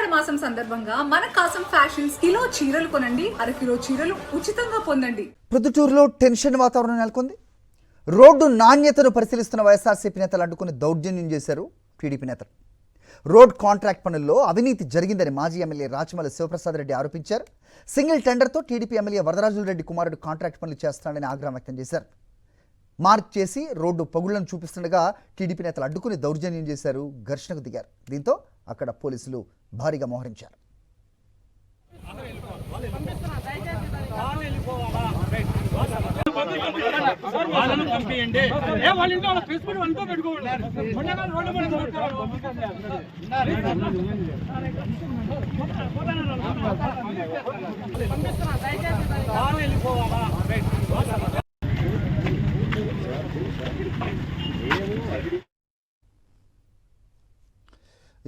ఆషాఢ మాసం సందర్భంగా మన కాసం ఫ్యాషన్స్ కిలో చీరలు కొనండి, అరకిలో చీరలు ఉచితంగా పొందండి. ప్రొద్దుటూరులో టెన్షన్ వాతావరణం నెలకొంది. రోడ్డు నాణ్యతను పరిశీలిస్తున్న వైఎస్ఆర్సీపీ నేతలు అడ్డుకుని దౌర్జన్యం చేశారు టీడీపీ నేతలు. రోడ్ కాంట్రాక్ట్ పనుల్లో అవినీతి జరిగిందని మాజీ ఎమ్మెల్యే రాచమల్లి శివప్రసాద్ రెడ్డి ఆరోపించారు. సింగిల్ టెండర్తో టీడీపీ ఎమ్మెల్యే వరదరాజుల రెడ్డి కుమారుడు కాంట్రాక్ట్ పనులు చేస్తున్నాడని ఆగ్రహం వ్యక్తం చేశారు. మార్క్ చేసి రోడ్డు పగుళ్లను చూపిస్తుండగా టీడీపీ నేతలు అడ్డుకుని దౌర్జన్యం చేశారు, ఘర్షణకు దిగారు. దీంతో అక్కడ పోలీసులు భారీగా మోహరించారు.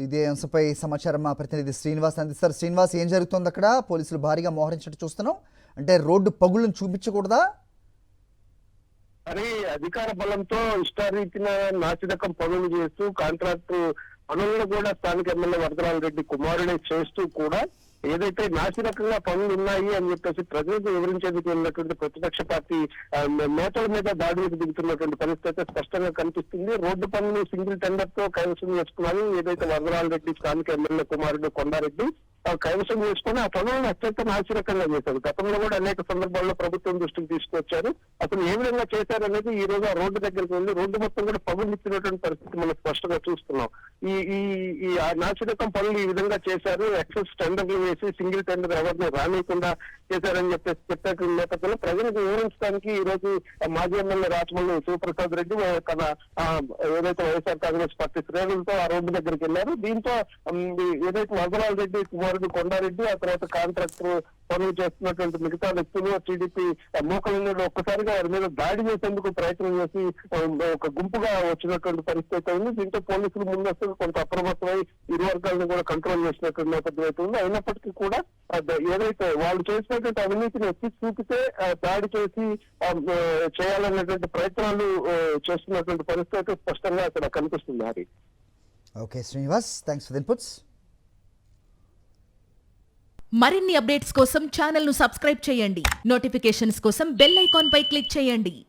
ఇదే అంశంపై సమాచారం మా ప్రతినిధి శ్రీనివాస్ అందిస్తారు. శ్రీనివాస్, ఏం జరుగుతుంది అక్కడ? పోలీసులు భారీగా మోహరించినట్టు చూస్తున్నాం. అంటే రోడ్డు పగుళ్లను చూపించకూడదా? మరి అధికార బలంతో ఇష్టారీతిన నాసిరకం పనులు చేస్తూ కాంట్రాక్టు పనులను కూడా స్థానిక ఎమ్మెల్యే వరదరాజుల రెడ్డి కుమారుడే చేస్తూ కూడా ఏదైతే నాసిరకంగా పనులు ఉన్నాయి అని చెప్పేసి ప్రజలకు వివరించేందుకు వెళ్ళినటువంటి ప్రతిపక్ష పార్టీ నేతల మీద దాడులకు దిగుతున్నటువంటి పరిస్థితి స్పష్టంగా కనిపిస్తుంది. రోడ్డు పనులు సింగిల్ టెండర్ తో కైవసం చేసుకున్నారు. ఏదైతే వరదరాజుల రెడ్డి స్థానిక ఎమ్మెల్యే కుమారుడు కొండారెడ్డి కైవసం చేసుకుని ఆ పనులను అత్యంత నాసిరకంగా చేశారు. గతంలో కూడా అనేక సందర్భాల్లో ప్రభుత్వం దృష్టికి తీసుకొచ్చారు. అసలు ఏ విధంగా చేశారనేది ఈ రోజు ఆ రోడ్డు దగ్గరికి వెళ్ళి రోడ్డు మొత్తం కూడా పగులు ఇచ్చినటువంటి పరిస్థితి మనం స్పష్టంగా చూస్తున్నాం. ఈ నాసిరకం పనులు ఈ విధంగా చేశారు, ఎక్సెస్ టెండర్లు వేసి సింగిల్ టెండర్ ఎవరిని రానియకుండా చేశారని చెప్పేసి చెప్పే నేపథ్యంలో ప్రజలకు వివరించడానికి ఈ రోజు మాజీ ఎమ్మెల్యే రాచమల్లి శివప్రసాద్ రెడ్డి తన ఏదైతే వైఎస్ఆర్ కాంగ్రెస్ పార్టీ శ్రేణులతో ఆ రోడ్డు దగ్గరికి వెళ్ళారు. దీంతో ఏదైతే వరదరాజుల రెడ్డి కుమారుడు కొండారెడ్డి, ఆ తర్వాత కాంట్రాక్టర్ పనులు చేస్తున్నటువంటి మిగతా వ్యక్తులు టీడీపీ మూకలను ఒక్కసారిగా వారి మీద దాడి చేసేందుకు ప్రయత్నం చేసి ఒక గుంపుగా వచ్చినటువంటి పరిస్థితి ఉంది. దీంతో పోలీసులు ముందస్తు కొంత అప్రమత్తమై ఇరు వర్గాలను కూడా కంట్రోల్ చేసినటువంటి నేపథ్యం అయితే ఉంది. అయినప్పటికీ కూడా ఏదైతే వాళ్ళు చేసినటువంటి అవినీతిని ఎత్తి చూపితే దాడి చేసి చేయాలనేటువంటి ప్రయత్నాలు చేస్తున్నటువంటి పరిస్థితి స్పష్టంగా అక్కడ కనిపిస్తుంది. Hari. Okay Srinivas, thanks for the inputs. మరిన్ని అప్డేట్స్ కోసం ఛానల్ను సబ్స్క్రైబ్ చేయండి. నోటిఫికేషన్స్ కోసం బెల్ ఐకాన్ పై క్లిక్ చేయండి.